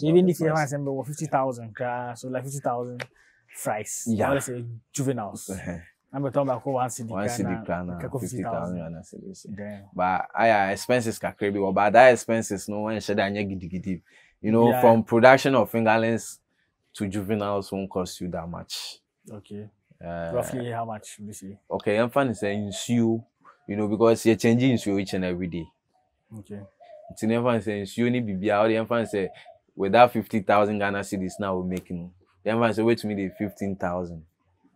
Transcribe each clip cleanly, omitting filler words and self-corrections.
So even if you have assembled 50,000, so like 50,000 fries, Yeah. let's say juveniles. I'm talking about one city. One city plan, 50,000 Ghana cedis. Damn. But expenses can crazy. But that expenses no one should gidi. You know, from production of fingerlings to juveniles won't cost you that much. Okay. Roughly how much would you say? Okay, I'm fine saying you know, because you're changing you each and every day. Okay. It's never saying you need to be out. I'm fine say with that 50,000 Ghana cedis now we're making. I'm fine say wait to me the 15,000.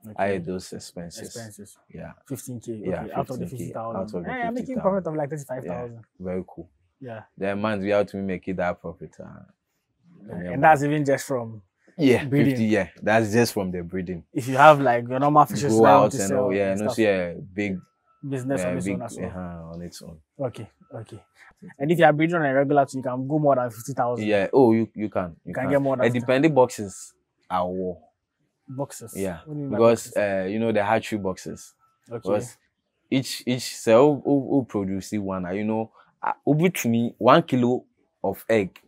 Okay. I those expenses. Yeah. 15K. Okay. Yeah, Out of the 50,000. I'm making profit of like 35,000. Yeah, very cool. Yeah. The month we have to make it that profit. And that's even just from breeding. 50. Yeah, that's just from the breeding. If you have like your normal fishes go out to and sell, big business on its big, own as well. On its own. Okay. And if you are breeding on a regular, you can go more than 50,000. Yeah. Oh, you can. You can get more than. Depending boxes are war. Boxes. Yeah. What do you mean Because boxes? you know the hatchery boxes. Okay. Because each cell who produce one, you know, over to me 1 kilo of egg,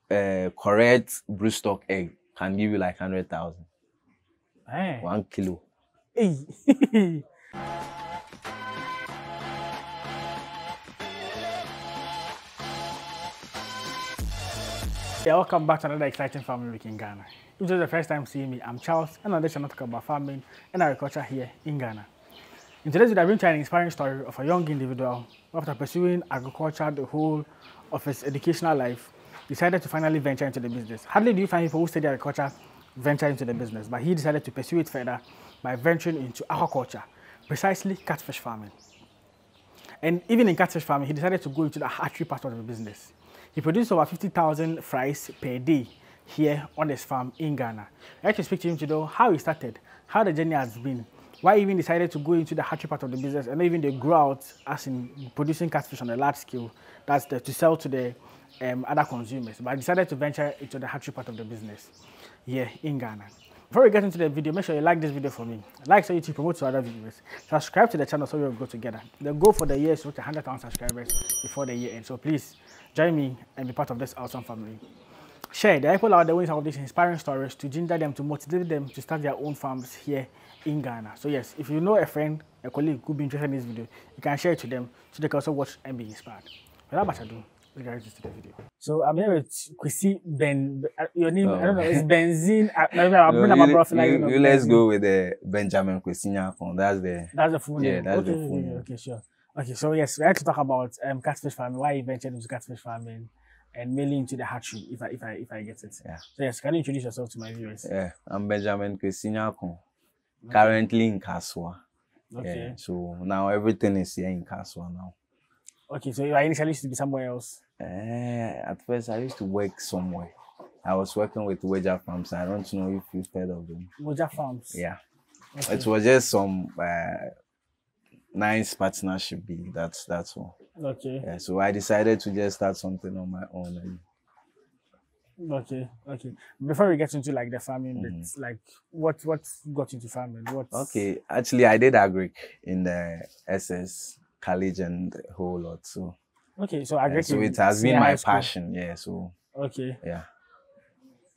correct broodstock egg can give you like 100,000. 1 kilo. Hey. Yeah, welcome back to another exciting farming week in Ghana. If this is the first time seeing me, I'm Charles, and on this channel talk about farming and agriculture here in Ghana. In today's video, I bring you an inspiring story of a young individual who, after pursuing agriculture the whole of his educational life, decided to finally venture into the business. Hardly do you find people who study agriculture venture into the business, but he decided to pursue it further by venturing into aquaculture, precisely catfish farming. And even in catfish farming, he decided to go into the hatchery part of the business. He produced over 50,000 fries per day here on his farm in Ghana. I like to speak to him to know how he started, how the journey has been, why he even decided to go into the hatchery part of the business, and even they grow out as in producing catfish on a large scale, that's to sell to the other consumers. But I decided to venture into the hatchery part of the business here in Ghana. Before we get into the video, make sure you like this video for me. Like so you to promote to other viewers. Subscribe to the channel so we'll go together. The goal for the year is to reach 100,000 subscribers before the year ends. So please join me and be part of this awesome family. Share the people out there with some of these inspiring stories to ginger them, to motivate them to start their own farms here in Ghana. So yes, if you know a friend, a colleague who could be interested in this video, you can share it to them so they can also watch and be inspired. Without much ado, let's get into the video. So I'm here with Kwesi Ben. Your name, I don't know, it's Benzine. Let's go with the Benjamin Kwesi. That's the full name. Yeah, that's the full name. Okay, sure. Okay, so yes, we have to talk about catfish farming, why you ventured into catfish farming, and mainly into the hatchery, if I get it. Yeah. So yes, can you introduce yourself to my viewers? Yeah, I'm Benjamin Kwesi, currently in Kaswa. Okay. Yeah, so now everything is here in Kaswa now. Okay, so you initially used to be somewhere else? At first, I used to work somewhere. I was working with B&N Farms. I don't know if you've heard of them. B&N Farms? Yeah. Okay. It was just some nice partnership. That's all. Okay. Yeah, so I decided to just start something on my own. Okay. Before we get into like the farming bits, like what got into farming? Okay, actually I did agric in the SS college and a whole lot. So okay, so agric. So it has been my passion. Yeah. So okay. Yeah.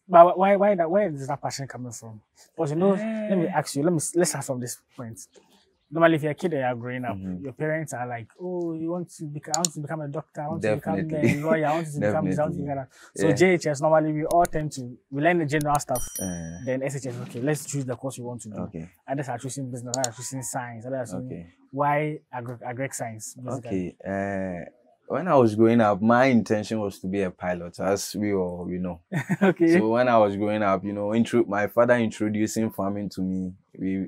But where is that passion coming from? Because you know, let me ask you. Let's start from this point. Normally, if you're a kid and you're growing up, your parents are like, "Oh, I want to become a doctor. I want to become a lawyer. I want to become this. I want to become that." So JHS normally we all tend to learn the general stuff. Then SHS, okay, let's choose the course you want to do. Okay. Others are choosing business. Others are choosing science. Others are choosing why agric science. Basically. Okay. When I was growing up, my intention was to be a pilot, as we all, you know. Okay. So when I was growing up, you know, my father introducing farming to me, he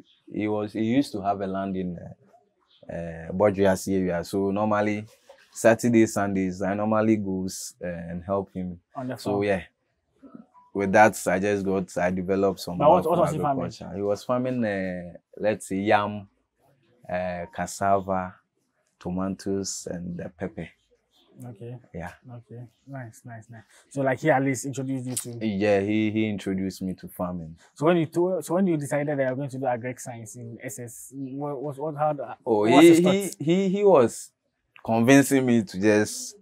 used to have a land in Bodrias area. So normally Saturdays, Sundays, I normally goes and help him. On the farm. So yeah, with that I developed some. But what was he farming? He was farming, let's say yam, cassava, tomatoes, and pepper. Okay. Yeah. Okay. Nice. So like he at least introduced you to. Yeah, he introduced me to farming. So when you decided that you were going to do agric science in SS, he was convincing me to just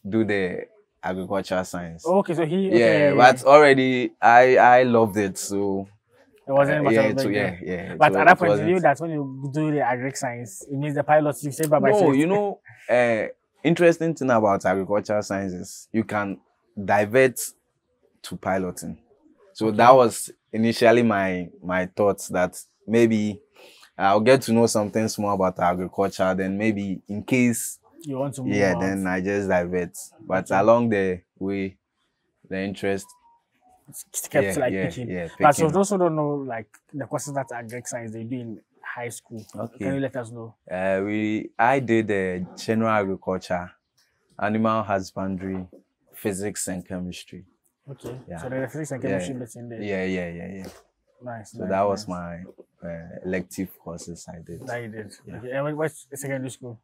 do the agricultural science. Okay, so he Yeah, okay. but already I loved it, so It wasn't much yeah, of a big deal. But So at that it point, you wasn't. knew that when you do the agric science, it means the pilots you say bye bye. No, you know, interesting thing about agricultural sciences, you can divert to piloting. So that was initially my thoughts that maybe I'll get to know something small about agriculture. Then maybe in case you want to move out. then I just divert. But along the way, the interest kept picking. picking. But so those who don't know like the courses that agric science they do in high school, can you let us know? I did general agriculture, animal husbandry, physics and chemistry. Okay. Yeah. So the physics and chemistry bits in there. Yeah. Nice. So that was my elective courses I did. That you did. Yeah. Okay. And what's secondary school?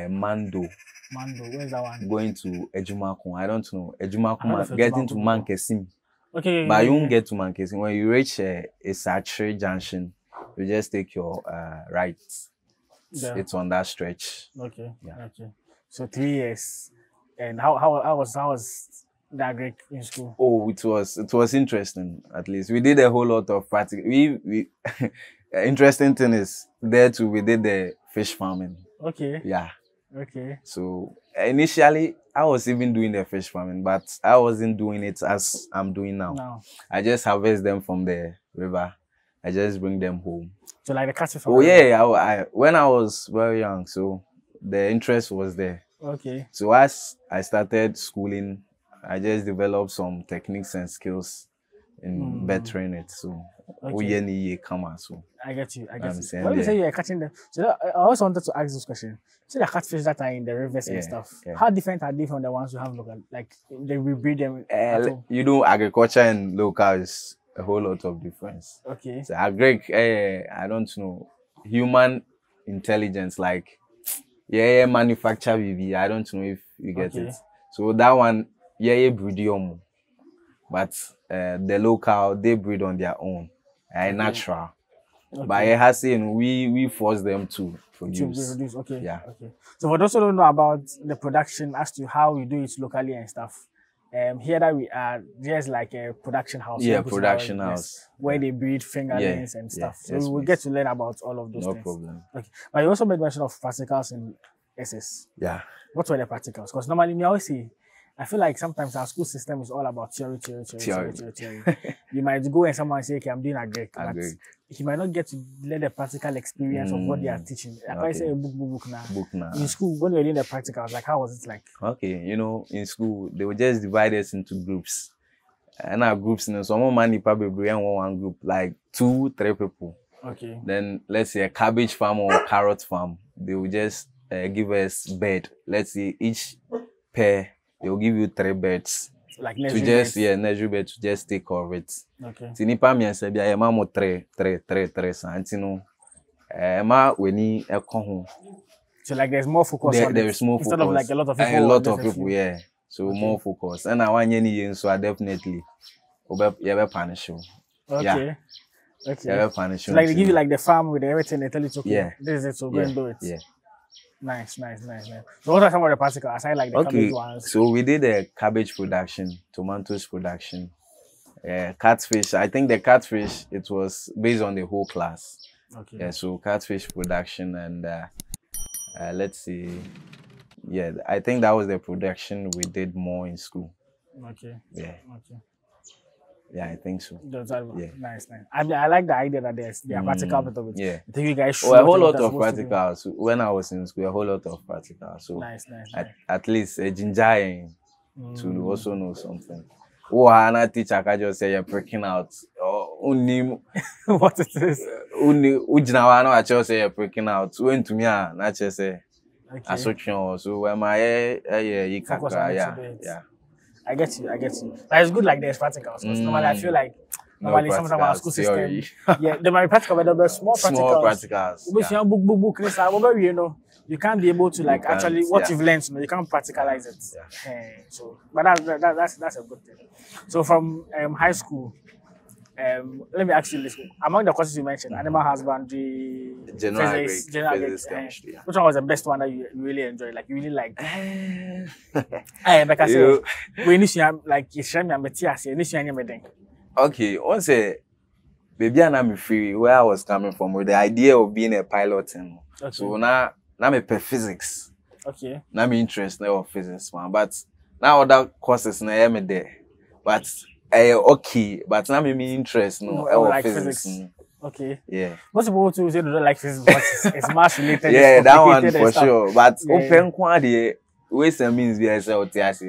Mando. Mando. Where's that one? Going to Ejumakun. I don't know. Ejumakun. Getting to Mankesim. Okay. But you won't get to Mankesim. When you reach a Hatchery junction, you just take your right. Yeah. It's on that stretch. Okay. Yeah. Okay. So 3 years. And how was the agric in school? Oh, it was interesting. At least we did a whole lot of practical. We interesting thing is there too. We did the fish farming. Okay. Yeah. Okay. So initially, I was even doing the fish farming, but I wasn't doing it as I'm doing now. No. I just harvest them from the river. I just bring them home. So like the catfish. Oh yeah, I when I was very young, so the interest was there. Okay. So as I started schooling, I just developed some techniques and skills in bettering it. So so I get you. When you say you're catching them, so I also wanted to ask this question. So the catfish that are in the rivers and stuff, how different are they from the ones you have local? Like they breed them at home? You know, agriculture and local is a whole lot of difference. Okay. So agric, I don't know, human intelligence, like manufacture BB. I don't know if you get it. So that one, breed but the local they breed on their own, natural. But it has we force them to produce. Okay. Yeah. Okay. So for those who don't know about the production as to how we do it locally and stuff, here that we are, there's like a production house. Yeah, production house where they breed fingerlings and stuff. So we will get to learn about all of those things. No problem. Okay. But you also made mention of practicals in SS. Yeah. What were the practicals? Because normally me always say, I feel like sometimes our school system is all about theory. You might go and someone say, okay, I'm doing agric, but you might not get to learn the practical experience of what they are teaching. I say a book now. In school, when you were doing the practicals, like how was it like? Okay, you know, in school, they would just divide us into groups. And our groups, some money probably bring one group, like 2-3 people. Okay. Then let's say a cabbage farm or a carrot farm, they will just give us bed. Let's say each pair, they will give you 3 beds. Like to just nursery bed to just take care of it. Okay. Tinipa mi ansebia ye ma mo 3 santino. Ma weni ekohu. So like there's more focus on there is more instead focus. Of like a lot of people. A lot of people, yeah. So more focus. And I want any so I definitely you punish you. Okay. Yeah. Okay. You punish so like they give you like the farm with everything, they tell you okay. Yeah. This is it, so go and do it. Yeah. Nice. So what are some of the practical aside like the cabbage ones? So we did a cabbage production, tomatoes production, catfish. I think the catfish, it was based on the whole class. Okay. Yeah, so catfish production and let's see. Yeah, I think that was the production we did more in school. Okay. Yeah. Okay. Yeah, I think so. Yeah. Nice. I mean, I like the idea that there's practical bit of it. Yeah. I think you guys a whole lot of practicals. When I was in school, a whole lot of practicals. So nice. At least a ginger to also know something. Oh, and teacher can just say you're breaking out. What it is? I just say you're breaking out. When to me, not just say association. So when my yeah. I get you. But it's good like there's practicals. Because normally I feel like sometimes our school system, there might be practical, but there'll be small practicals. Book, you know, you can't be able to like actually what you've learned, you can't practicalize it. Yeah. So, but that's a good thing. So from high school, Let me ask you this: among the courses you mentioned, animal husbandry, General physics, agric, physics, chemistry. Yeah. which one was the best one that you really enjoyed? Like you really liked? I like I said, when you like you share me a metias, you share me. Okay, once baby and I'm free where I was coming from with the idea of being a pilot. Okay. So now I'm a physics. Okay. Now I'm interested in physics, man. But now other courses now I'm there. But okay, but now I'm interested in like physics. Okay. Yeah. Most people too say they don't like physics, but it's math related. Yeah, that one for stuff. sure. But open quantity. Ways and means we are so yeah. So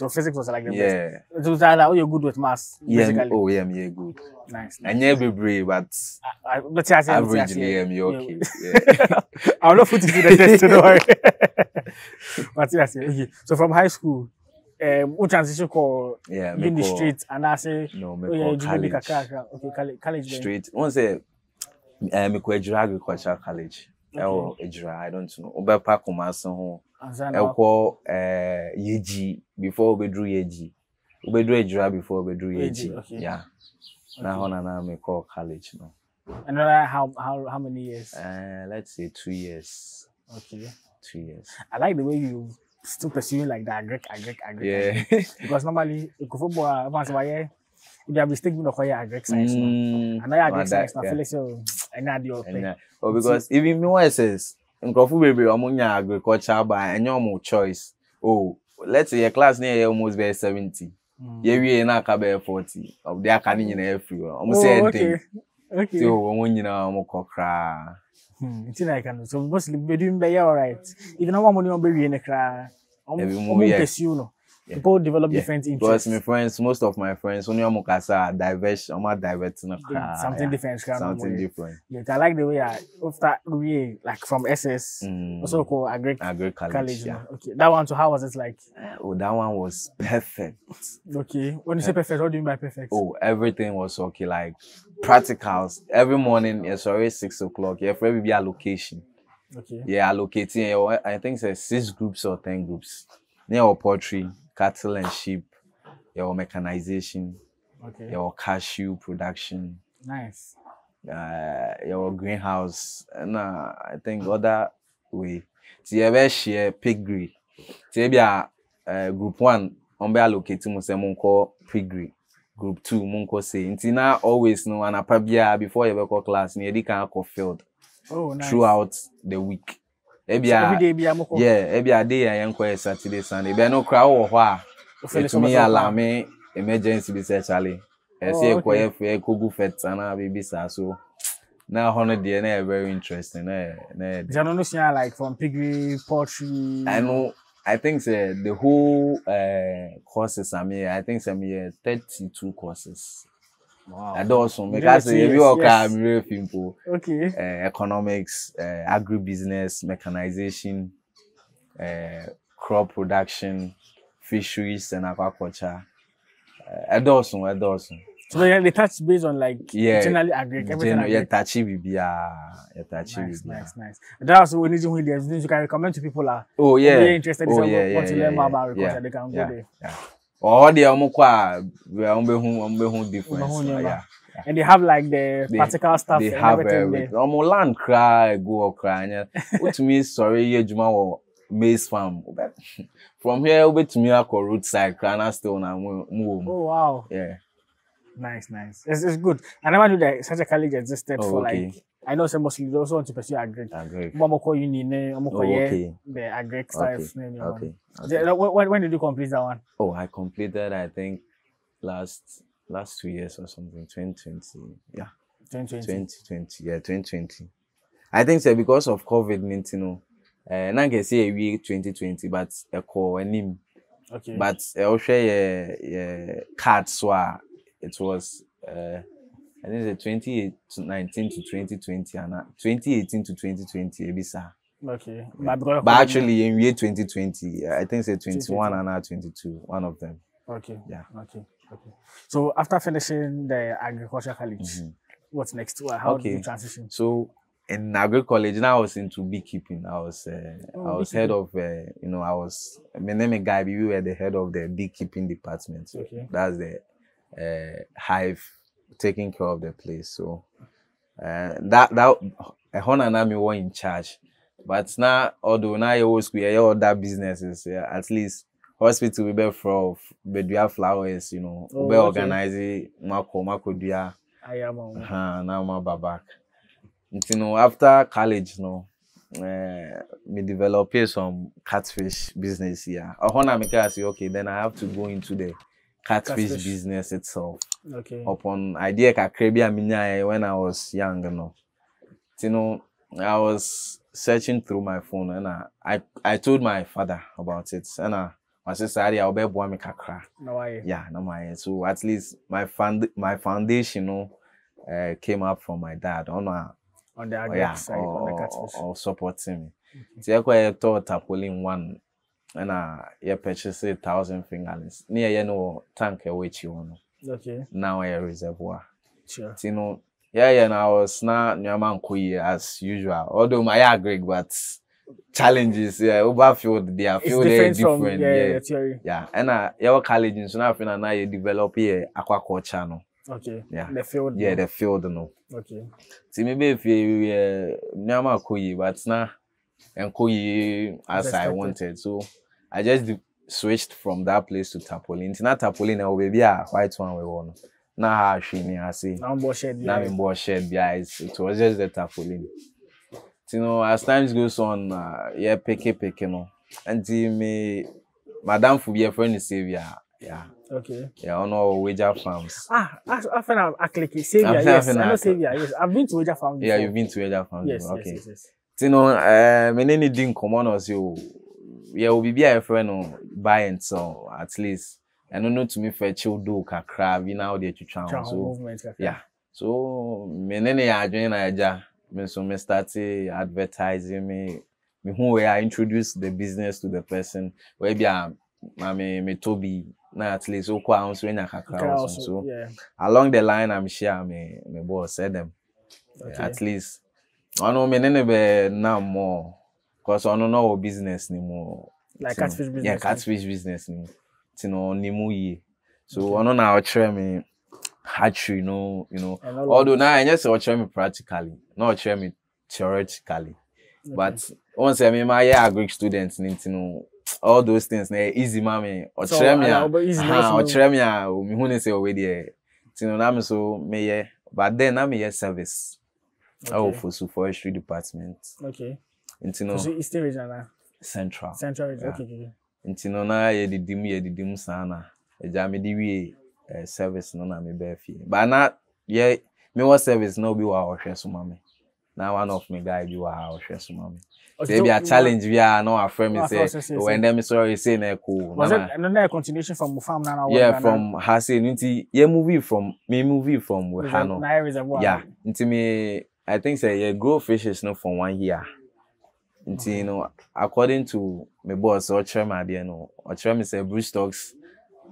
physics was like the best. So that oh, you're good with maths. Yeah, oh yeah, me good. Nice. And yeah, be brave, but averagely, yeah, me okay. I'll not put it to the test, don't worry. But yes, okay. So from high school, what transition called in the street and I say no, me college. Okay, college straight. Once say me go agricultural college. I don't know. Oba pa Kumasi ho. Eko yeji before obedru yeji. Obedru ejura before obedru yeji. Yeah. Now na me call college no. And how many years? Let's say 2 years. Okay. 2 years. I like the way you still pursuing like the agric. Yeah. Because normally football once why you have mistake me no agric science. And I agric science na feel so oh, because even me what says Nkofu baby omunya agriculture by any more choice. Oh, let's say your class near almost be 70. Yeah, we na ka be 40. Of their canning in everywhere. Almost okay. Okay. So when you know mo kokra. It's like so mostly be doing be alright. Even no one money on be in the cra. Pursue no. People develop different interests. Because my friends, most of my friends, when you're diverse, something different. Something different. Yeah, I like the way after we like from SS, also called agric college. Yeah. Okay, that one. So how was it like? Oh, that one was perfect. Okay, when you say perfect, what do you mean by perfect? Oh, everything was okay. Like practicals every morning. It's already 6 o'clock. Yeah, for every allocation. Okay. Yeah, allocating. I think it's 6 groups or 10 groups. Near poultry, cattle and sheep, your mechanization, your cashew production. Nice. Your greenhouse, and I think other way. See, ever share piggery. See, group 1 on be allocating mo say monko piggery. Group 2 monko say. Until now always no and apabia before you ever call class, near the can call field. Oh, nice. Throughout the week. Every day be every day I am Saturday, Sunday. Be no crowd or what? To me, alarm emergency be Charlie. I say a kugu fet and baby so. Now 100 day very interesting. Like from piggery, poultry. I know. I think the whole courses I think 32 courses. Wow. And also because we all can real people. Okay. Economics, agribusiness, mechanization, crop production, fisheries and aquaculture. Also. So they touch based on like generally agric, everything. Nice. That's what we need you can recommend to people they're interested in want to learn more about agriculture, they can go there. Yeah. Or they are different. Yeah. And they have like the practical stuff. They have everything. Land cry, go cry. Which means sorry, you maize farm. From here over to me, I call roadside, crana stone and move. Oh wow. Yeah. Nice. It's good. I never knew that such a college existed for like. I know some mostly they also want to pursue agric. Momoko uni, the agric stuff. Okay. When did you complete that one? Oh, I completed I think last 2 years or something. 2020. Yeah. 2020. Yeah, 2020. I think so because of COVID-19. Now can say a week 2020, but a call name. Okay. But I'll share card so it was I think it's 2019 to 2020 and 2018 to 2020 Ebisa. Okay. But actually in year 2020, I think it's 21 and 22, one of them. Okay. Yeah. Okay. So after finishing the agriculture college, what's next? How did you transition? So in agri college, now I was into beekeeping. I was head of my name is guy. We were the head of the beekeeping department. So that's hive, taking care of the place. So that a honor na me were in charge. But now, although now you always create other businesses, yeah, at least hospital we be for bedua flowers, you know, we organize mako dia. I am Now my back. You know, after college, me develop some catfish business here. Honor me say okay, then I have to go into the catfish business itself. Okay. Upon idea kakrebia minya when I was young, you know, I was searching through my phone and I told my father about it and I said sorry I'll be boy me kakra. No I. Yeah, no my. So at least my foundation, came up from my dad on the agri side, on the catfish. Or supporting me. So I thought tarpaulin one and I purchased 1,000 fingerlings. Near tank which you want. Okay. Now I reservoir. Sure. You know, and I was not Nyaman Kuyi as usual. Although my agree, but challenges, overfield, they are different. From, theory. Yeah, and your college in Sunafina now you develop here aquaculture no. Okay. Yeah. The field. Yeah, the field no. Okay. See maybe if you Nyaman Kuyi, but now and Kuyi as I wanted. So I just switched from that place to tarpaulin. It's not tarpaulin, I will be a white one we want. Now how she I see. Now I'm shed. Now I'm more shed, guys. It was just the tarpaulin. You know, as time goes on, pick, and me, Madame for your friend is Savior. Yeah. Okay. Yeah, on our Wager Farms. I find I click Savior. Yes, I know Savior. Yes, I've been to Wager Farms. Yeah, you've been to Wager Farms. Yes, okay. Yes. You know, many didn't come on us. Yeah, we'll be a friend buy and sell at least. I don't know to me for chill do kakra we now there to channel so yeah so many are doing aja so me started advertising me who where I introduce the business to the person where be me Toby now at least so kwa so nya kakra also so along the line I'm sure me boss said them at least I know me be now more because I don't know business anymore like catfish business. Yeah, catfish business anymore. Nimu so I know now try me hatchery, you know. Although now I just try me practically, not try me theoretically. But once I mean my agri students need to know all those things. Easy, mommy. Or try me, or try me. Who say already? You know, I'm so me. But then I'm a service. Oh, for forestry department. Okay. You know, so Eastern region, Central. Central region. Okay. Intino na ye didim sana eja me di wi service no na me be fie but na ye me what service no be wa ohwe so mame na one of me guy be wa ohwe so mame there be a challenge we are no afraid me say when them sorry say na cool was it another continuation from farm na yeah from Hase nti ye movie from Hano yeah nti me I think say ye grow fishes no for 1 year. You know, according to my boss, or me say brood stocks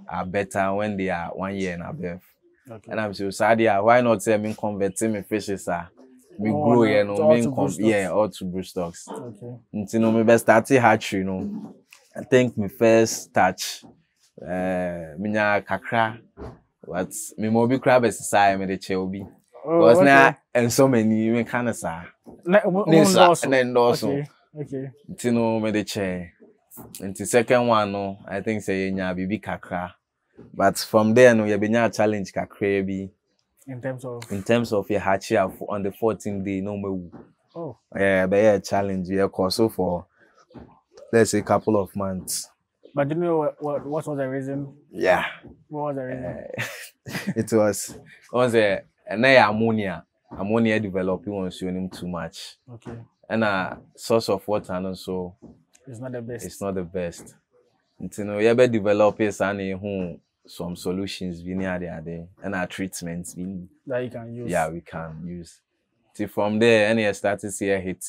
are better when they are 1 year and above. Okay. And I'm so sad, why not say me converting my fishes me grow, all to brood stocks. Okay. You know, me best start hatchery, I think my first touch, minya kakra, but me mobi crab is side me the chelby. Because now and so many me kind of sa. Okay. You know, me the chair. And the second one, I think say nya bibi kakra. But from there, you be nya challenge kakra be. In terms of your hatchery on the 14th day, no me. Oh. Yeah, but yeah, challenge yeah, so for let's say a couple of months. But do you know what was the reason? Yeah. What was the reason? It was ammonia. Ammonia developing once you need too much. Okay. And a source of water and also it's not the best. It's not the best. You know, you ever develop some solutions we near there and our treatments that you can use. Yeah, we can use. See from there, and you start to see a hit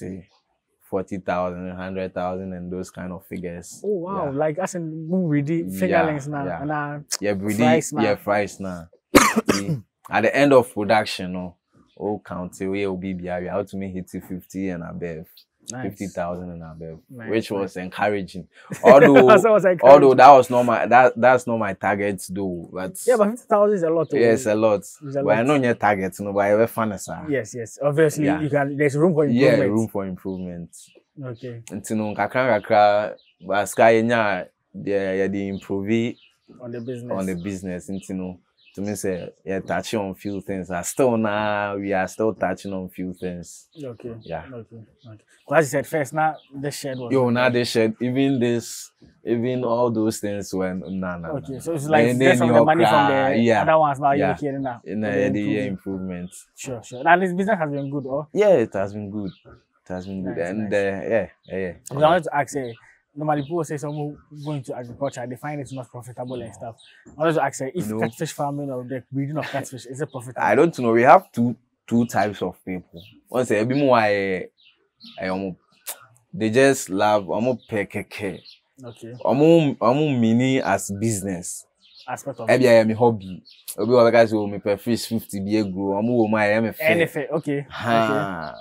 40,000, 100,000 and those kind of figures. Oh wow, yeah. Like that's in movie fingerlings now. Yeah. And price now. At the end of production, county we will be how to make hit 50 and above. Nice. 50,000 and above, Nice, which nice. was encouraging. Although, So it was encouraging. although that was not my that's not my target though. But Yeah, but 50,000 is a lot. yes, a lot. It's a But lot. I know your target, no, but I have fun as Yes, yes. Obviously, Yeah. you can. There's room for improvement. yeah, room for improvement. Okay. Until kakra, but sky they improve On the business. on the business. Until to me say touching on few things. We are still touching on few things. Okay. Yeah. Okay. Well, as you said first, now the shed was. Now they shed even all those things when Okay, so it's like just from the money from the other ones now you're making now. The improvement. Sure. And this business has been good, oh? Yeah, it has been good. It has been good. Nice, And nice. I wanted to ask, normally people say someone going to agriculture, they find it's not profitable and stuff. I wanted to ask, if catfish farming or the breeding of catfish, is it profitable? I don't know. We have two types of people. One say, they just love pekeke. Okay. Mini as business. Aspect of I am a hobby. Obi wa guys will me fish 50 be grow. Wo my am fair. Okay.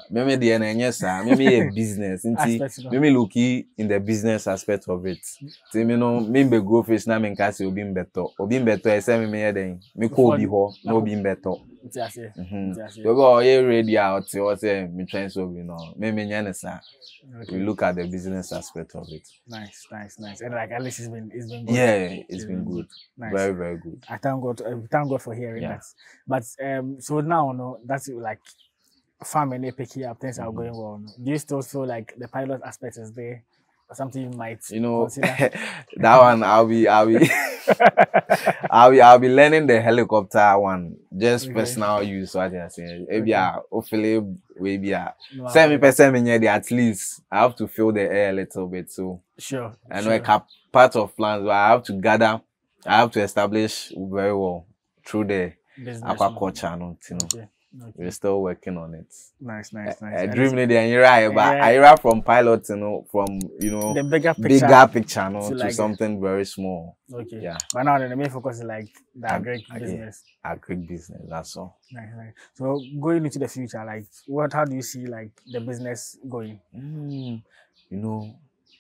Me the na sa. Me a business. Me looky in the business aspect of it. Say me no me be grow fish na me nka say obi mbeto. Obi mbeto e say me den. Me ko obi ho na obi mbeto. So we ready out or say me trying so we know. Me nya sa. We look at the business aspect of it. Nice. And like at least it's been good. Yeah, it's been good. Nice. Very, very good. I thank God for hearing that. But so now, no, that's like farming, they pick up, things are going well. Do you still feel like the pilot aspect is there, or something you might consider? That one I'll be learning the helicopter one, just personal use. What I say, maybe hopefully maybe at least I have to feel the air a little bit. So sure. And like part of plans, but I have to gather. I have to establish very well through the aquaculture. Okay. We're still working on it. Nice. I dream the Ira, but Ira from pilot, from the bigger picture, to like something very small. Okay. Yeah. But now the main focus is like the agri business. Agri business, that's all. Nice. So going into the future, like how do you see like the business going?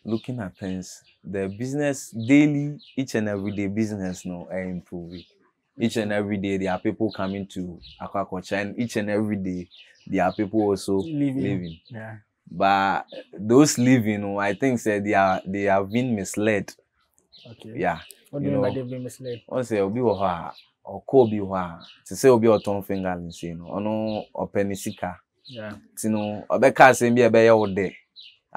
Looking at things, the business daily, each and every day business improving. Each and every day there are people coming to aquaculture, and each and every day there are people also living. Yeah. But those living, I think they have been misled. Okay. Yeah. What do you mean by they've been misled? Once obi or Kobe to say obi or Tom fingerlings, or penisika. Yeah. Obeka say be a bear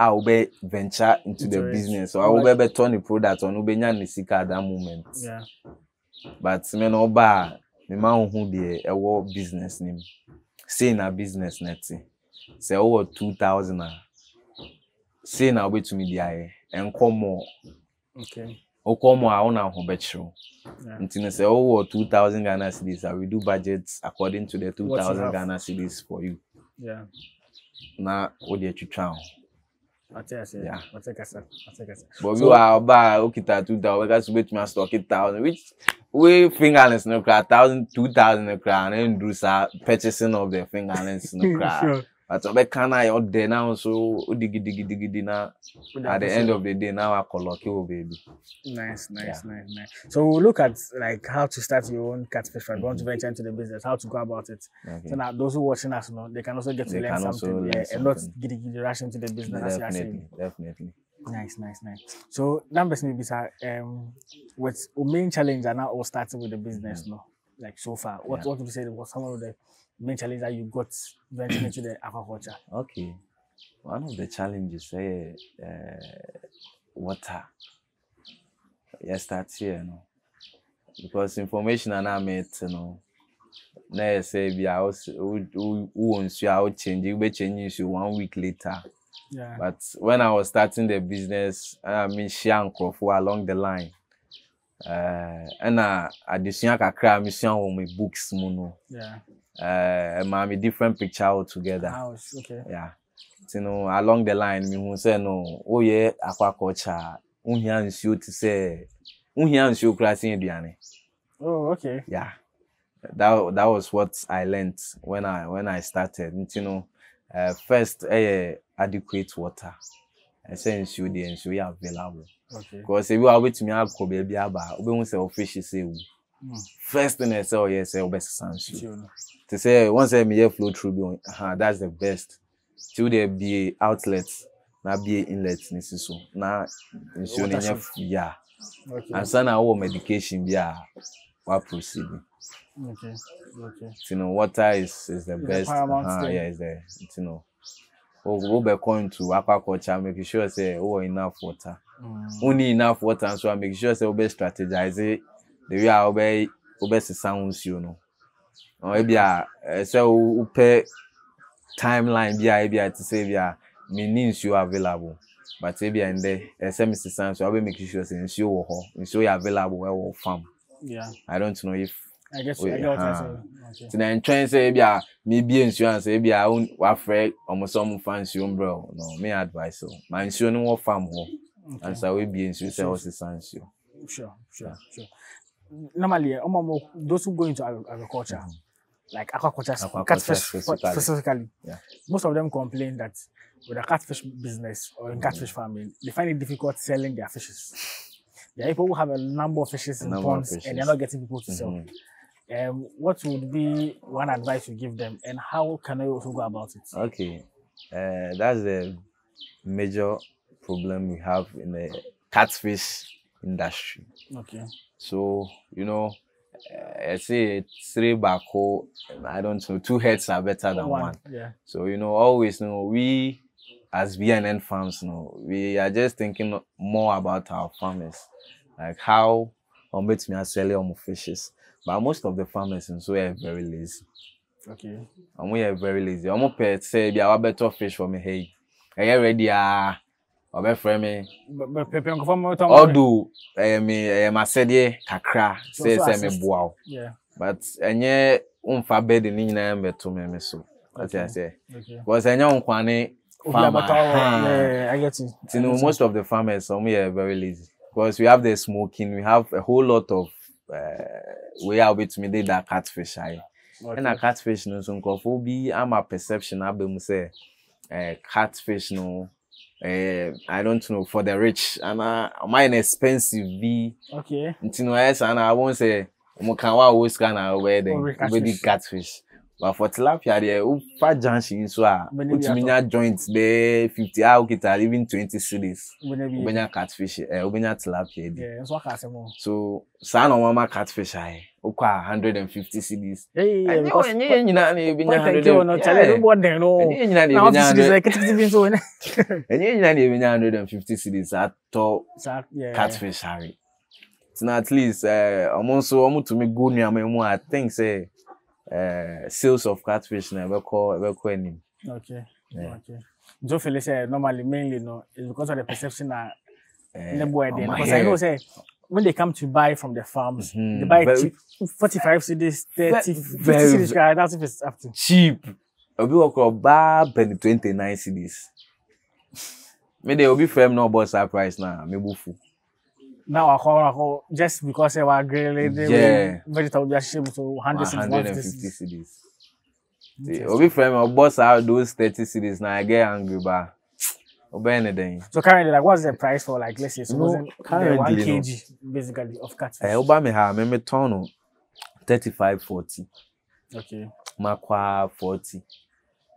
I will be venture into the business, or I will be turn the product on Ubenya Nisika at that moment. Yeah. But me no ba me man who the war business name. Say na business net. Say over 2,000. Say na wait to me the and come more. Okay. O come more I wanna ho betro. Until say over 2,000 Ghana cedis. I will do budgets according to the 2,000 Ghana cedis for you. Yeah. Na what you try. I'll take a second. But you are about okita 2,000. We got to wait my stock 1,000. Which we fingerlings no cry 1,000, 2,000 no cry, and do purchasing of the fingerlings no cry. Sure. But we can't out there now. So diggy now. At the end of the day, now I call baby. Nice. So we'll look at like how to start your own catfish farm. Want to venture into the business, how to go about it. Okay. So now those who watching us they can also get to learn something, and not giddy rush into the business. Definitely. Nice. So numbers maybe with main challenge are now all starting with the business, no? Like so far. What would you say was some of the main challenge that you got venturing into the aquaculture? Okay. One of the challenges water. Start here, because information and I met, now say we are who wants you out changing, we change you 1 week later. Yeah. But when I was starting the business, share along the line. And addition kakra mission on my books my different picture altogether. Okay. Yeah. Along the line me who say no aquaculture unhia nsuo to say unhia nsuo krasi aduane. Oh, okay. Yeah. That was what I learned when I started. First, adequate water. And say ensure the ensure available. Okay. Because if you are with me, I'll go baby about. We won't say fish say. First thing I say, oh yes, say best sanction. To say once I may flow through, that's the best. Till there be outlets, now be inlets, so now ensure yeah. Okay. And so now our medication, yeah, what proceeding. Okay. Okay. You know, water is the best. Yeah, is the you know. We'll be going to aquaculture, making sure say enough water. Only enough water, and so I make sure say we strategize it. The way I obey sounds, you know. Or maybe so we pay timeline be to say means you available. But maybe and there semester sounds, so I will make sure say ensure you available where farm. Yeah. I don't know if I guess I get what you're saying. Okay. So then trying say maybe insurance maybe I own what friend almost some fancy bro. No, me advice so. My insurance no farm home. And so we be insurance also sans you. Sure. Normally, those who go into agriculture, like aquaculture, catfish specifically, most of them complain that with a catfish business or in catfish farming, they find it difficult selling their fishes. There are people who have a number of fishes in ponds and they're not getting people to sell. What would be one advice you give them, and how can they also go about it? Okay, that's the major problem we have in the catfish industry. Okay. So you know, I say 3 back home. I don't know. 2 heads are better than one. Yeah. So you know, always we as B&N Farms, we are just thinking more about our farmers, like how me are selling our fishes. But most of the farmers in so are very lazy. Okay. And we are very lazy. I'm pet say they are better fish for me. Hey, are you ready? Or be for me. Although me said kakra say me bow. Yeah. But enye umfa bed ni nyina beto me so. What I say. Because enye unkwane farmer. Yeah, I get it. You know, most of the farmers some are very lazy. Because we have the smoking, we have a whole lot of we are with me that catfish and a catfish no so nkofo bi ama perception abem say catfish no I don't know for the rich and mine expensive be okay ntino yes and I won't say mo kan wa wo scan where the catfish but for tilapia there u fa junction so utiminya joints be 50 okita even 20 cedis ubenya catfish ubenya tilapia yeah so ka se mo so sa no mama catfish ukwa 150 cedis because nyina na ebenya 100 no chale bo den no nyina na ebenya 100 so nyina na ebenya 150 cedis ato catfish so at least almost to me go near me I think say sales of catfish na we call any. Okay. Yeah. Okay. Joe Philly said normally mainly no is because of the perception that because I know say when they come to buy from the farms, they buy cheap 45 cedis, 30, 50 cedis, that's if it's up to cheap. Obi wako ba 29 cedis. Me they obi firm no boss price na me bufu. Now I call just because they were grilling, vegetable just shipped to 150 cedis. Obi frame or boss out those 30 cedis now I get angry but obey anything. So currently, like what's the price for like let's say currently 1 kg basically of catfish? Oba me ha me ton 35-40. Okay. Makwa 40.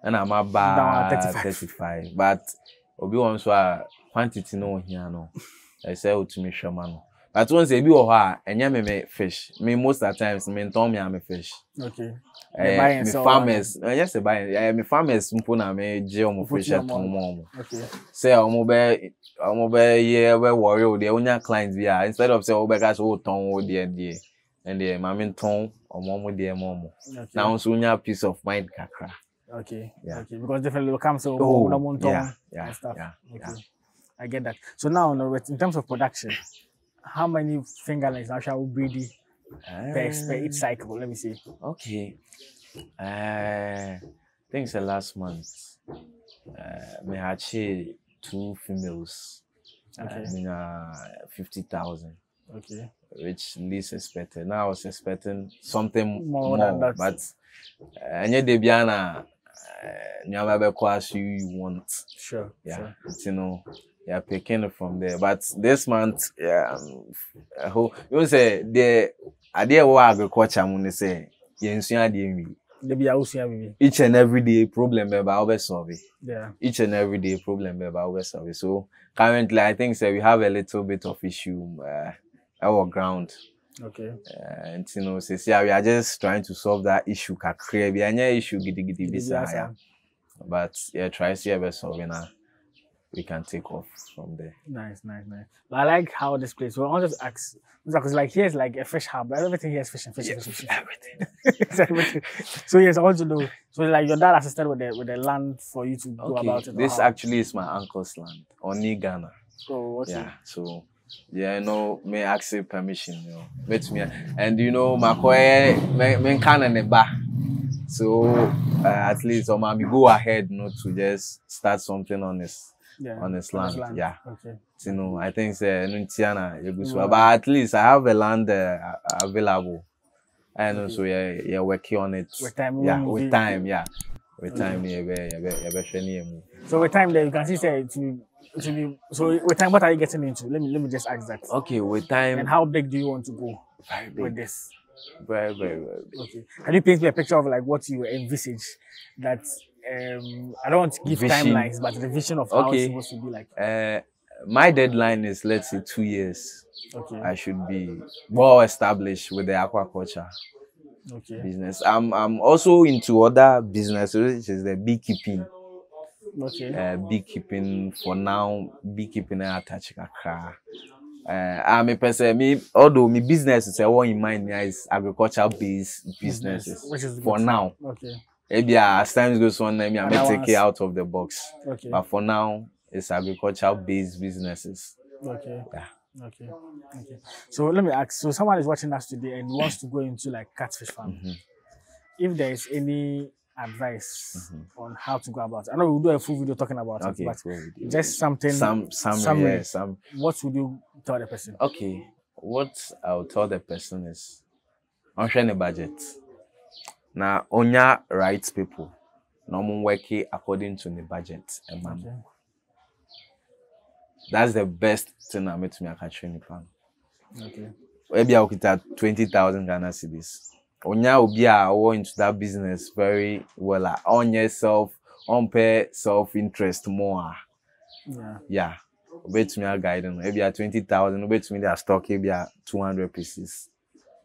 And I'm about 35. But obi want so quantity no here no. I say to me shaman. But once a be or me fish. Me most of the times me told me I'm a fish. Okay. Me farmers, yes, buy me farmers mpona me geo fish at home. Okay. Say I'm yeah, we worry the only clients we are instead of say oh because oh ton dear and the mammy ton or mom dear mom. Now so a peace of mind kakra. Okay. Yeah. Okay. Because definitely will come so and stuff. Okay. I get that. So now, in terms of production, how many fingerlings now shall we breed per each cycle? Let me see. Okay. I think it's the last month. We had 2 females. Okay. 50,000. Okay. Which least expected. Now I was expecting something more than that. But Anye Debiana as you want. Sure. Yeah, Sure. you know, yeah, picking it from there. But this month, yeah, I hope you say the idea of agriculture. I'm gonna say, Maybe I will see me. each and every day problem be always solve it. Yeah. Each and every day problem be always solve it. So currently, I think we have a little bit of issue our ground. Okay. And you know, say we are just trying to solve that issue. Create any issue, giddy bisa. But yeah, try see ever solving now. We can take off from there. Nice. But I like how this place. Well, I'll just ask because like here's like a fish hub. Everything here is fishing. Everything. It's everything. So yes, I want to know. So like your dad assisted with the land for you to go about it. This actually is my uncle's land on Ghana. Oh, okay. Yeah. So yeah, you know, may ask permission, you know. Met me and you know, my me can and ba. So at least mommy go ahead, you know, to just start something on this. Yeah, on his land. Yeah. Okay. You know, I think but at least I have a land available. And also yeah, working on it. With time, with time. So with time there you can see say to be so with time what are you getting into? Let me just ask that. Okay, with time. And how big do you want to go with this? Very big. Okay. Can you paint me a picture of like what you envisage that I don't want to give timelines, but the vision of how it's supposed to be like. My deadline is let's say 2 years. Okay. I should be well established with the aquaculture business. I'm also into other businesses, which is the beekeeping. Okay. Beekeeping for now. Beekeeping at Hatchery. I'm a person. Although my business is one in mind is agricultural based businesses. Which is for now. Okay. Maybe as time goes on, I may take it out of the box. Okay. But for now, it's agricultural based businesses. Okay. Yeah. Okay. So let me ask. So someone is watching us today and wants to go into like catfish farm. If there is any advice on how to go about it, I know we'll do a full video talking about it, but just something. Summary. What would you tell the person? Okay. What I'll tell the person is, on a budget. Now, on your right people, no working according to the budget. That's the best thing I made to me a training plan. Okay. Maybe I'll get 20,000 Ghana cedis. On your be into that business very well. On yourself, on pay self-interest more. Yeah. Bet me a guidance. Maybe 20,000. Bet me their stock. Maybe 200 pieces.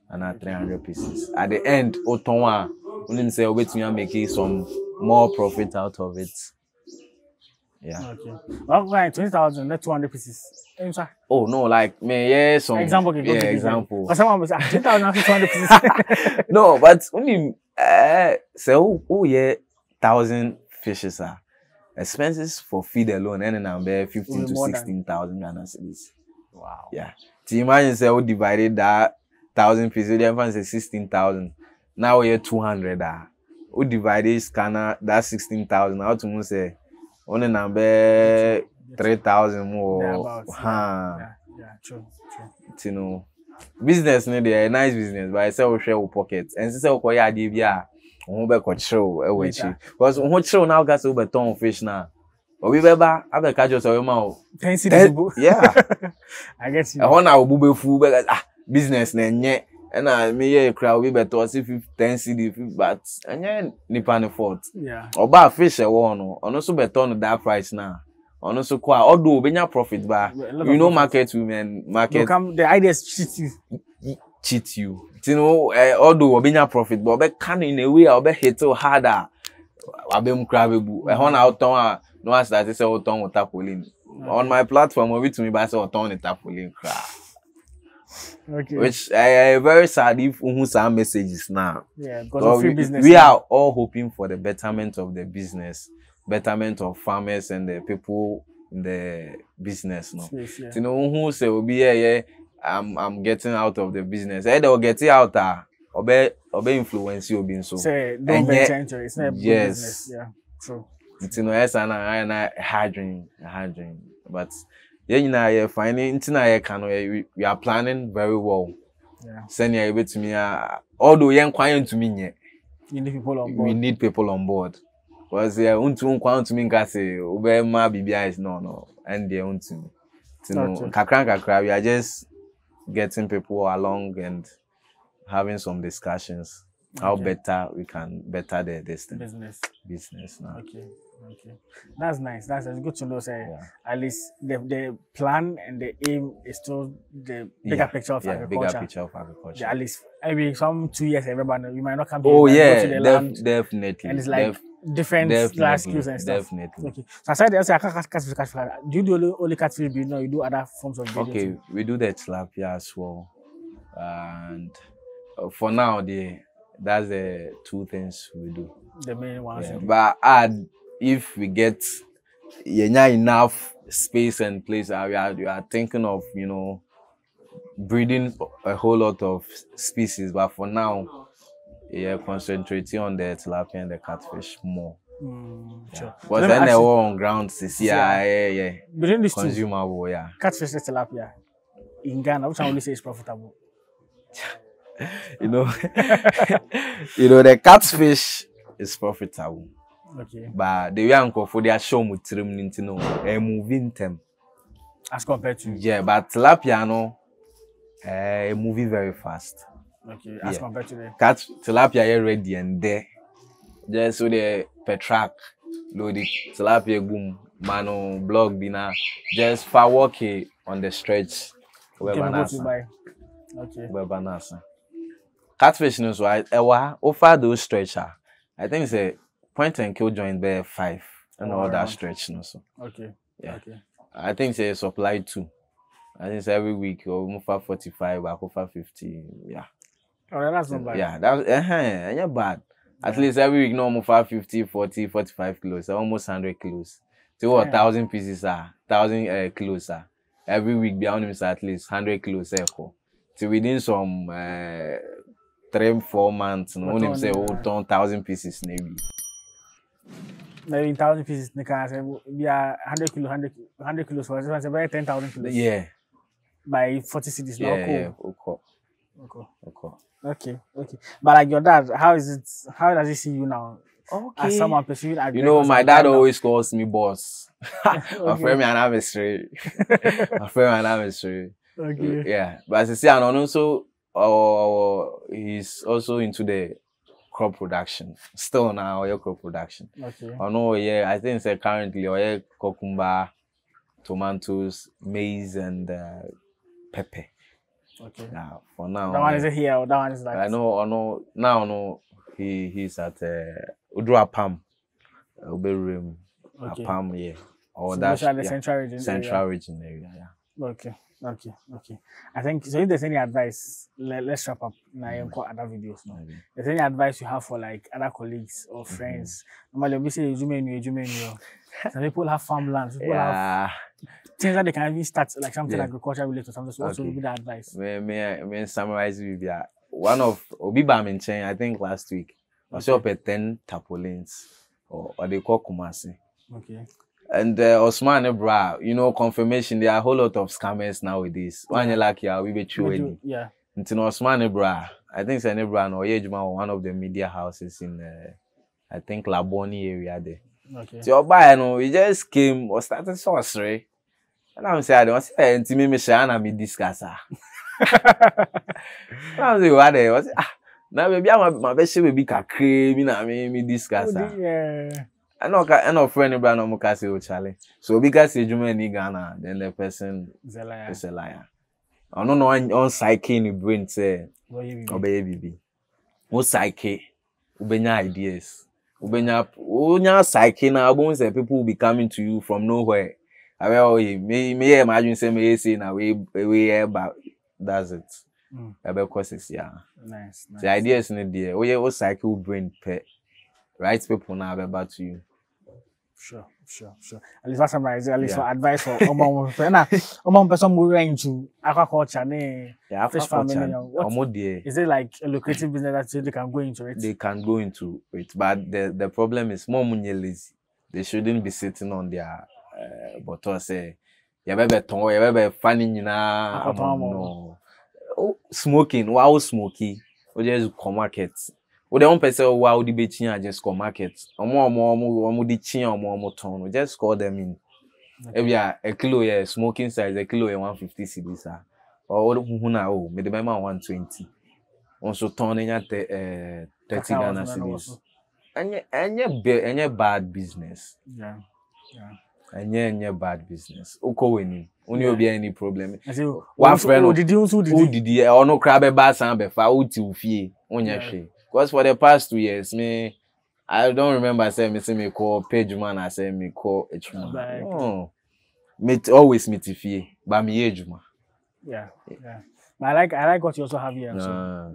And 300 pieces. At the end, Otonwa, we say wait me making some more profit out of it. Yeah. Okay. Well, 20,000, not 200 pieces. Oh no, like me some example. Example. But someone was 10,000 200 pieces. No, but only so 1,000 fishes are expenses for feed alone, and then I'm there 15 to 16,000 Ghana cedis. Wow. Yeah. So imagine say we divided that 1,000 pieces, the difference is 16,000. Now we're 200. We divided scanner that 16,000. How to say only number 3,000 more. Yeah, true. You know, business need a nice business, but I say we share our pockets. And since we call idea, we be control. Because we control now got over ton fish now. We be I catch us our mouth. 10 cedis. Yeah. I get you. I want our bube food business na and I me crowd we better see 10 CD but and nipa ne fault. Yeah. Oba fish e won no ono so better on that price now. Ono so kwa although benya profit ba you know market women market the idea is cheat you. You know although benya profit but be can in a way obe hit so harder. Abem crab ebu e ho na oton no as that say oton with tarpaulin. On my platform we to me by say oton with tarpaulin crab. Okay. Which I very sad if some messages now. Yeah, because of free business. We are all hoping for the betterment of the business, betterment of farmers and the people in the business. No, yes, yeah. You know who say will be I'm getting out of the business. They will get it out. Obe influence you being so. Say don't venture into it. It's not a business. Yeah, true. You know, yes, and I hard dream, but. Yeah, you finding we are planning very well. Yeah. Send you to me. Although you're quiet to me, you need people on board. We need people on board. Was yeah, unto me kasi ube ma BBI is no, and the unto kakra we are just getting people along and having some discussions. How better we can better the business now. Okay, that's nice. That's good to know. Say at least the plan and the aim is still the bigger picture of agriculture. Bigger picture of agriculture. At least maybe some 2 years, everybody we might not come. Oh here, yeah, go to the land, definitely. and it's like different life skills and stuff. Definitely. Okay. So aside the catfish, do you do only catfish breeding or you do other forms of breeding? Okay, we do the tilapia as well, and for now that's the two things we do. The main ones. Yeah. But if we get enough space and place, we are thinking of breeding a whole lot of species. But for now, concentrating on the tilapia and the catfish more. Sure. Because then they're all on ground to see between these consumable, two, catfish and tilapia in Ghana, which I only say is profitable. The catfish is profitable. Okay. But the young for their show with trim moving them. As compared to but tilapia moving very fast. Okay, as compared to the tilapia ready and there. Just so the per track load the tilapia boom mano blog dinner just for walking on the stretch. Okay. Catfish no so offer those stretcher. I think it's a point and kill joint there 5 and all that stretch no so. Okay. Yeah. Okay. I think it's a supply 2. I think it's every week or offer 45 or offer 50. Yeah. Oh, that's not bad. Yeah, that's yeah bad. At least every week no offer 50, 40, 45 kilos, almost 100 kilos. So what 1,000 pieces are 1,000 kilos are. Every week beyond him at least 100 kilos echo. So within some 3-4 months, no one say 1,000 pieces maybe. Maybe 1,000 pieces. They can say yeah 100 kilos for this one. 10,000 kilos. Yeah. By 40 cities. Yeah. Okay. But like your dad, how does he see you now? Okay. As someone pursuing agriculture. My dad always calls me boss. My friend and I'm straight. Okay. Yeah. But as I say, and also he's also into the crop production. Still now crop production. Okay. I think it's currently cucumber, tomatoes, maize and pepper. Okay. Yeah, for now. That one is here, or that one is like. I know. Now, he's at Udra Palm, Uberim, Palm, yeah. Or so that's the central region. Central region area, yeah. Okay. I think so. If there's any advice, let's wrap up. Now you got other videos now. If there's any advice you have for like other colleagues or friends? Normally we say you. Some people have farmlands. People have things that they can even start like something agriculture related or something. So what would be the advice? May summarize with one of Obiba mentioned, I think last week. I saw 10 tarpaulins or they call Kumasi. Okay. And Osman bra, confirmation. There are a whole lot of scammers nowadays. One you like we be true. Yeah. Until Osman bra, I think it's Nebra or one of the media houses in I think Laboni area there. Okay. So we just came or started sorcery. And I'm saying, I don't say, and me share me discuss. I'm saying, what they was now maybe my best will be cream, me discuss. Yeah. I know friend brand no mukase Charlie. So because you in Ghana, then the person is a liar. I don't know on psyche in the brain say obey baby. O psyche, ubenya ideas. Ubenya psyche na bones and people will be coming to you from nowhere. I may imagine say me say na we about that's it. About courses, yeah. Nice. The ideas in the there. O psyche will brain pet. Right people now about to you. Sure. At least that's summarize. At least for advice for person moving into aquaculture, fish farming. Is it like a lucrative business that they can go into it? They can go into it, but the problem is more money lazy. They shouldn't be sitting on their but say you funny no smoking. Wow, smoky. We just come market. O de one person wa o di be chin just go market. Omo di chin omo ton. Just call them in. Every a kilo yeah smoking size a kilo 150 cedis ah. Or who na o me the 120. Also turn in 30 Ghana cedis. Any bad business. Yeah. Any bad business. Uko weni. Only will be any problem. One friend who did or no crab bass and befa uti ufie onya she. Because for the past 2 years, I don't remember saying me call page man I say me call H-man. Oh. Always meet fie, but me ejuma. Yeah. But I like what you also have here. So,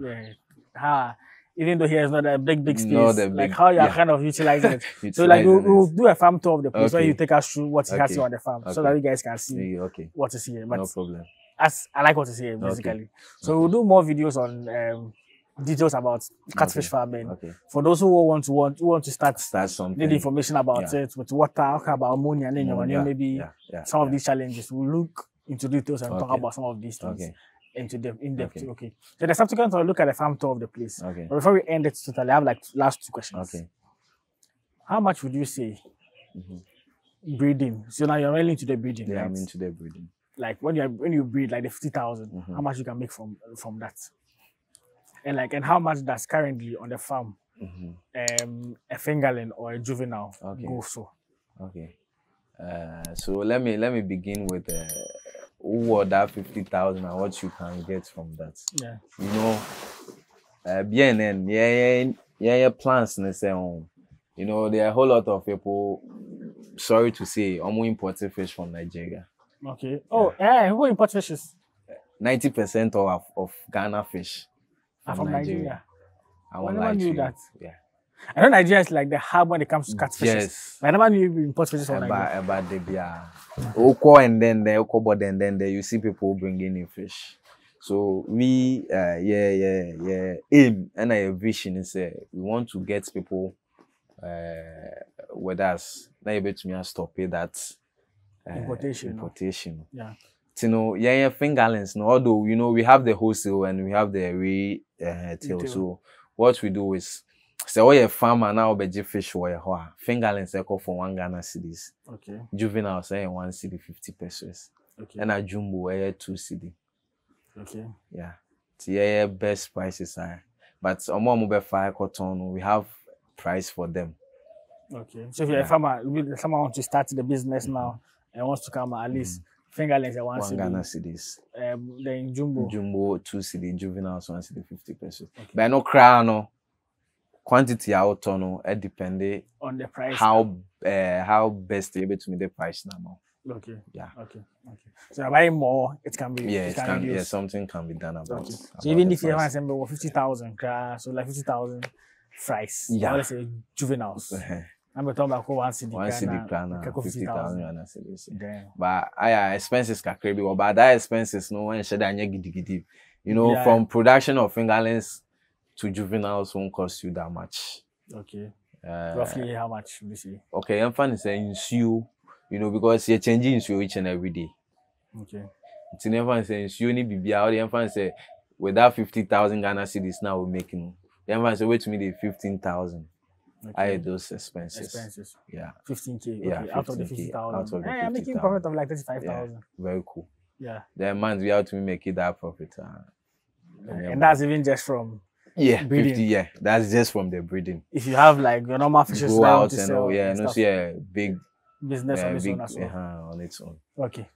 yeah. Even though here is not a big space, like how you are kind of utilizing it. So like we'll do a farm tour of the place where you take us through what he has here on the farm, so that you guys can see what is here. But no problem. As I like what is here basically. So we'll do more videos on details about catfish farming. For those who want to start something, need information about it with water, about ammonia, and maybe some of these challenges. We'll look into details and talk about some of these things. In depth. Okay. So the subsequent will look at the farm tour of the place. But before we end it totally, I have like last 2 questions. How much would you say breeding? So now you're really into the breeding. Yeah, right? I'm into the breeding. Like when you breed like the 50,000, how much you can make from that? And how much that's currently on the farm a fingerling or a juvenile go for? So let me begin with what that 50,000 and what you can get from that. You know, B&N, plans in the same. You know, there are a whole lot of people, sorry to say, almost importing fish from Nigeria. Who import fishes? 90% of Ghana fish from Nigeria. I never knew that. I know Nigeria is like the hub when it comes to catfish. Yes. I never knew you import fishes from Nigeria. About the and then you see people bringing in fish. So we aim and our vision is we want to get people with us not able to stop it that importation. You know, fingerlings. No, although you know we have the wholesale and we have the retail. So what we do is so a farmer now be fish for fingerlings they call for 1 Ghana cedis. Juvenile say 1 cedi 50 pesos. And a jumbo 2 cedi. Yeah. Best prices are. But more be 5 cotton, we have price for them. So if you're a farmer, someone wants to start the business now and wants to come at least fingerlings at 1 Ghana cedis. Then jumbo 2 cedi, juveniles 1 cedi 50 pesos. But no crown quantity out on it depends on the price. How best you're able to meet the price now. Okay. So buying more, it can be something can be done about it. So even if you have assembled 50,000, so like 50,000 fries. Let's say juveniles. I'm talking about 1 cedi. 1 cedi 50,000. But expenses can crazy. But that expenses no one should gidi. You know, from production of fingerlings to juveniles won't cost you that much. Roughly how much do you see? I'm fine saying you know, because you're changing each and every day. It's never saying you need to be out. I'm fine say with that 50,000 Ghana cedis now we're making. I'm fine say wait to me the 15,000. I those expenses. 15K. Out of the 50,000. I'm making profit of like 35,000. Very cool. The month we have to make it that profit. And that's even just from breeding. 50, that's just from the breeding. If you have like your normal fishes go out and sell, see a big business on its own. Okay.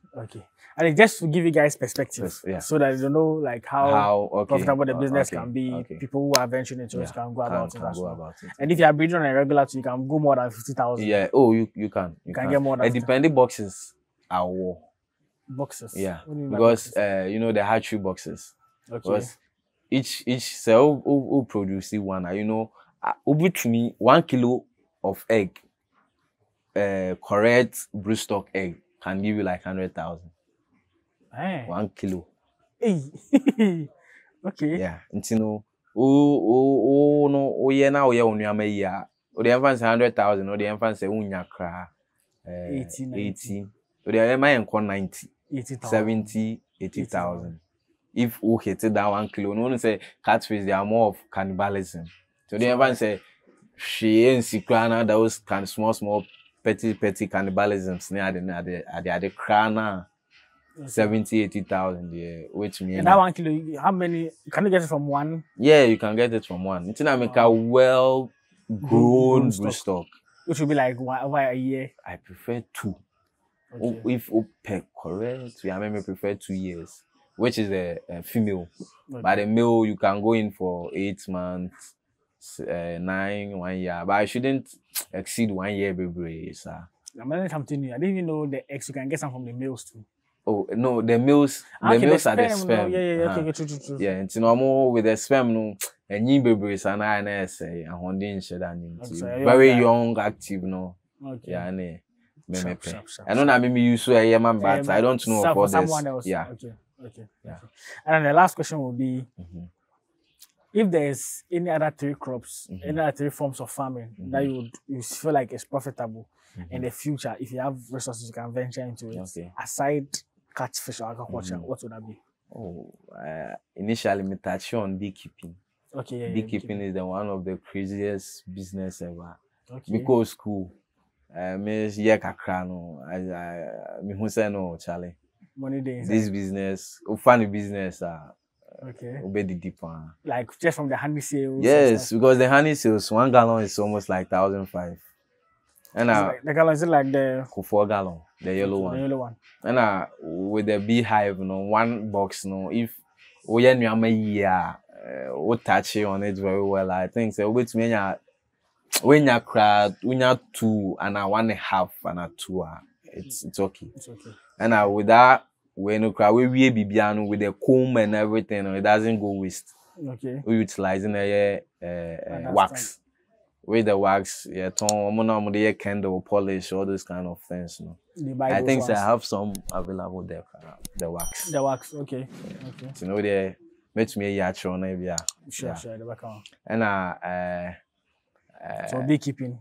And just to give you guys perspective, so that you know like how profitable the business can be. People who are venturing into it can go about it. And if you are breeding on a regular, you can go more than 50,000. You can. You can get more than. Depending boxes are war. Boxes. Because you know the hatchery boxes. Because each cell who produce one, you know, over to me 1 kilo of egg, correct broodstock egg can give you like 100,000. 1 kilo. Okay. You know, now we only am a year. Or the infant 100,000, or the infant say unya kra 80. Or the am 90, 70, 80,000. If we hit it down 1 kilo, no one say catfish they are more of cannibalism. So they ever say she ain't secret those kind of small petty cannibalisms near the crana 70,000-80,000 yeah, which means and that 1 kilo, how many can you get it from one? Yeah, you can get it from one. It's not make a well grown stock. Which will be like why a year? I prefer 2. Okay. If OPEC correct, I may prefer 2 years, which is a female. Okay. But the male you can go in for 8 months, 9, 1 year. But I shouldn't exceed 1 year, baby, sir. I'm learning something new. I didn't even know the eggs you can get some from the males too. Oh no, the males are the sperm. No? Yeah, okay, true. Yeah, it's normal with the sperm no. And you babies and I say and holding very young, active no. Okay. Yeah, Sharp. I know that maybe you saw a man, but I don't know for others. Someone else. Yeah. Okay. Yeah. And then the last question will be if there's any other 3 crops, any other 3 forms of farming that you feel like is profitable in the future, if you have resources you can venture into it. Okay. Aside catfish or agriculture, what would that be? Initially me touch on beekeeping. Okay, yeah, beekeeping is one of the craziest business ever. Okay. Because school, me yeah kakra no, me who say no Charlie. Money days. This business, funny business, okay. Obey the deep one. Like just from the honey sales. Yes, because the honey sales 1 gallon is almost like 1,500. And the gallon is it like the 4 gallon, the yellow one. The yellow one. And with the beehive, 1 box, if we year, we touch on it very well. I think so. Wait, when you crowd, when you 2 and 1.5 and 2, it's okay. It's okay. And with that, when you crowd, we be with the comb and everything, it doesn't go waste. Okay. We utilizing wax. With the wax, yeah, candle polish, all those kind of things. No? I think so I have some available there. The wax. The wax, okay. So, you know, they make me a yacht on it, Sure, the back on. And so beekeeping.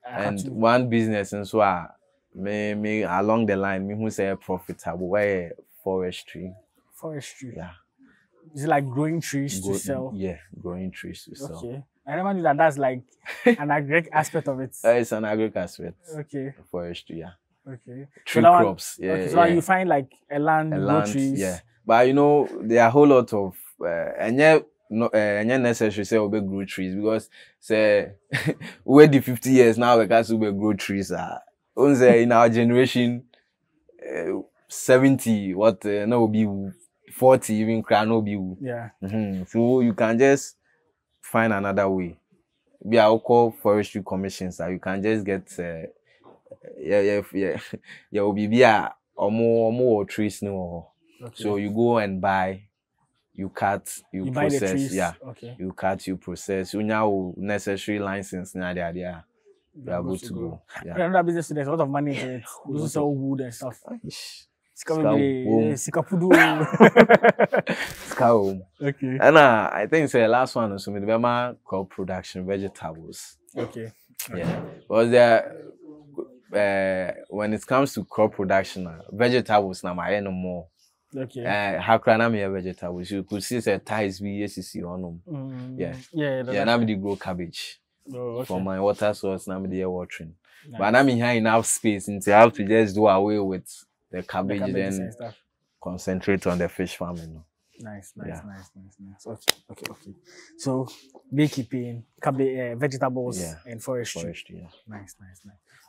And one business and so me along the line, me who say profitable, where forestry. Forestry. Yeah. Is it like growing trees to sell? Yeah, growing trees to sell. Okay. I never knew that that's like an agric aspect of it. It's an agric aspect. Okay. Forestry, yeah. Okay. Tree crops. Yeah. Okay, so you find like a land, trees. Yeah. But you know, there are a whole lot of and necessary say we grow trees because say we the 50 years now we can't grow trees. In our generation 70 no will be 40 even cry no be. Yeah. So you can just find another way. We are call forestry commissions. You can just get will be more trees no. Okay. So you go and buy, you cut, you process. Yeah. Okay. You cut, you process. You now necessary license now there. You are good to go. Yeah. Another business, there's a lot of money in it. Those sell wood and stuff. Okay. And I think the last one is the crop production, vegetables. Okay. Yeah. Because when it comes to crop production, vegetables now I no more. Okay. How can I make vegetables? You could see the ties we on them. Yeah. Now me grow cabbage. Oh, okay. For my water source, now me watering. Nice. But I'm here enough space, and I have to just do away with the cabbage then concentrate on the fish farming. Nice. Okay. So beekeeping, cabbage, vegetables, and forestry. Yeah. Nice.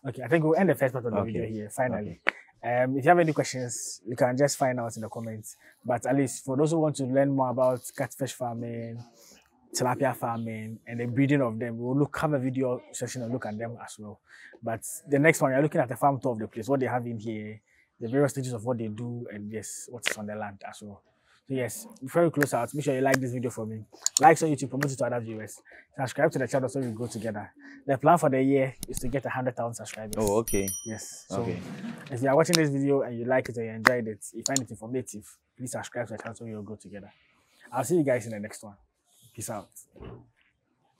Okay, I think we'll end the first part of the video here. Finally. If you have any questions, you can just find out in the comments. But at least for those who want to learn more about catfish farming, tilapia farming, and the breeding of them, we'll have a video session and look at them as well. But the next one, you're looking at the farm tour of the place, what they have in here, the various stages of what they do, and yes, what's on the land as well. So yes, before we close out, make sure you like this video for me. Like so YouTube, promote it to other viewers. Subscribe to the channel so we go together. The plan for the year is to get 100,000 subscribers. Oh, okay. Yes. So if you are watching this video and you like it or you enjoyed it, you find it informative, please subscribe to the channel so we'll go together. I'll see you guys in the next one. Peace out.